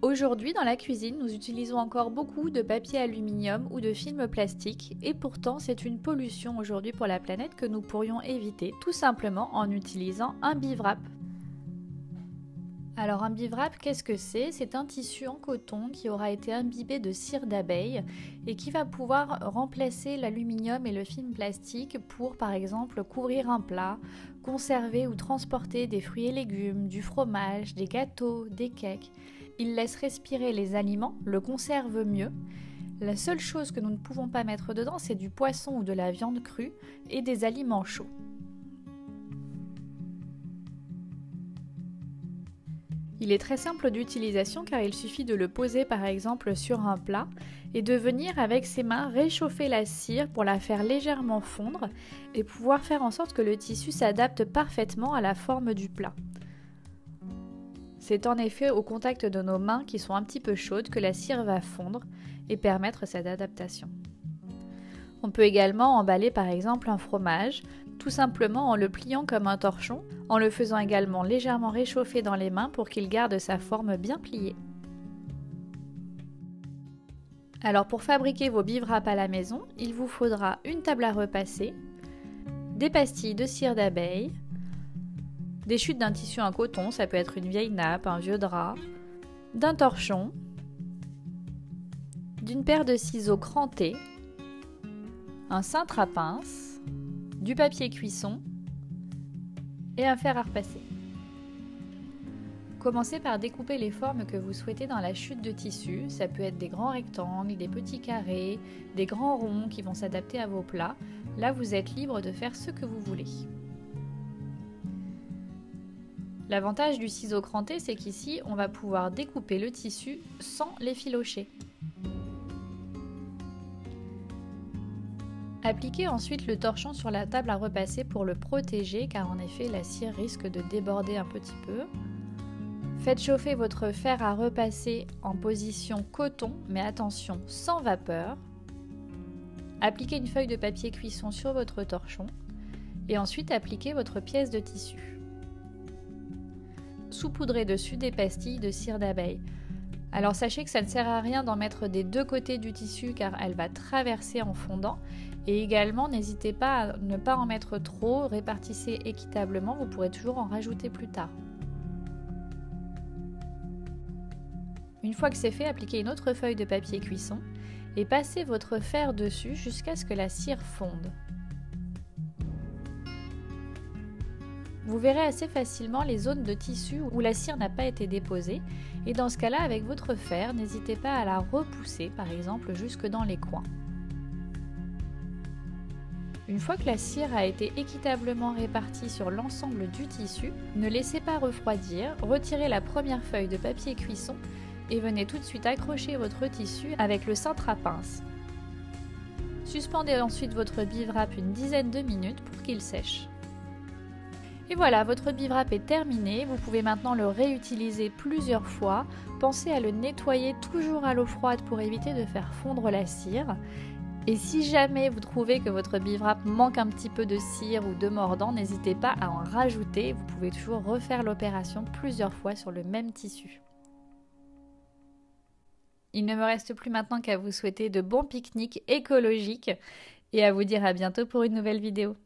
Aujourd'hui, dans la cuisine, nous utilisons encore beaucoup de papier aluminium ou de film plastique et pourtant c'est une pollution aujourd'hui pour la planète que nous pourrions éviter tout simplement en utilisant un bivwrap. Alors un bivwrap, qu'est-ce que c'est? C'est un tissu en coton qui aura été imbibé de cire d'abeille et qui va pouvoir remplacer l'aluminium et le film plastique pour par exemple couvrir un plat, conserver ou transporter des fruits et légumes, du fromage, des gâteaux, des cakes. Il laisse respirer les aliments, le conserve mieux. La seule chose que nous ne pouvons pas mettre dedans, c'est du poisson ou de la viande crue et des aliments chauds. Il est très simple d'utilisation car il suffit de le poser par exemple sur un plat et de venir avec ses mains réchauffer la cire pour la faire légèrement fondre et pouvoir faire en sorte que le tissu s'adapte parfaitement à la forme du plat. C'est en effet au contact de nos mains qui sont un petit peu chaudes que la cire va fondre et permettre cette adaptation. On peut également emballer par exemple un fromage, tout simplement en le pliant comme un torchon, en le faisant également légèrement réchauffer dans les mains pour qu'il garde sa forme bien pliée. Alors pour fabriquer vos bivwraps à la maison, il vous faudra une table à repasser, des pastilles de cire d'abeille, des chutes d'un tissu en coton, ça peut être une vieille nappe, un vieux drap, d'un torchon, d'une paire de ciseaux crantés, un cintre à pince, du papier cuisson et un fer à repasser. Commencez par découper les formes que vous souhaitez dans la chute de tissu. Ça peut être des grands rectangles, des petits carrés, des grands ronds qui vont s'adapter à vos plats. Là, vous êtes libre de faire ce que vous voulez. L'avantage du ciseau cranté, c'est qu'ici, on va pouvoir découper le tissu sans l'effilocher. Appliquez ensuite le torchon sur la table à repasser pour le protéger car en effet la cire risque de déborder un petit peu. Faites chauffer votre fer à repasser en position coton, mais attention sans vapeur. Appliquez une feuille de papier cuisson sur votre torchon et ensuite appliquez votre pièce de tissu. Saupoudrez dessus des pastilles de cire d'abeille. Alors sachez que ça ne sert à rien d'en mettre des deux côtés du tissu car elle va traverser en fondant. Et également, n'hésitez pas à ne pas en mettre trop, répartissez équitablement, vous pourrez toujours en rajouter plus tard. Une fois que c'est fait, appliquez une autre feuille de papier cuisson et passez votre fer dessus jusqu'à ce que la cire fonde. Vous verrez assez facilement les zones de tissu où la cire n'a pas été déposée et dans ce cas-là, avec votre fer, n'hésitez pas à la repousser, par exemple jusque dans les coins. Une fois que la cire a été équitablement répartie sur l'ensemble du tissu, ne laissez pas refroidir, retirez la première feuille de papier cuisson et venez tout de suite accrocher votre tissu avec le cintre à pince. Suspendez ensuite votre bivwrap une dizaine de minutes pour qu'il sèche. Et voilà, votre bivwrap est terminé, vous pouvez maintenant le réutiliser plusieurs fois. Pensez à le nettoyer toujours à l'eau froide pour éviter de faire fondre la cire. Et si jamais vous trouvez que votre bivwrap manque un petit peu de cire ou de mordant, n'hésitez pas à en rajouter. Vous pouvez toujours refaire l'opération plusieurs fois sur le même tissu. Il ne me reste plus maintenant qu'à vous souhaiter de bons pique-niques écologiques et à vous dire à bientôt pour une nouvelle vidéo.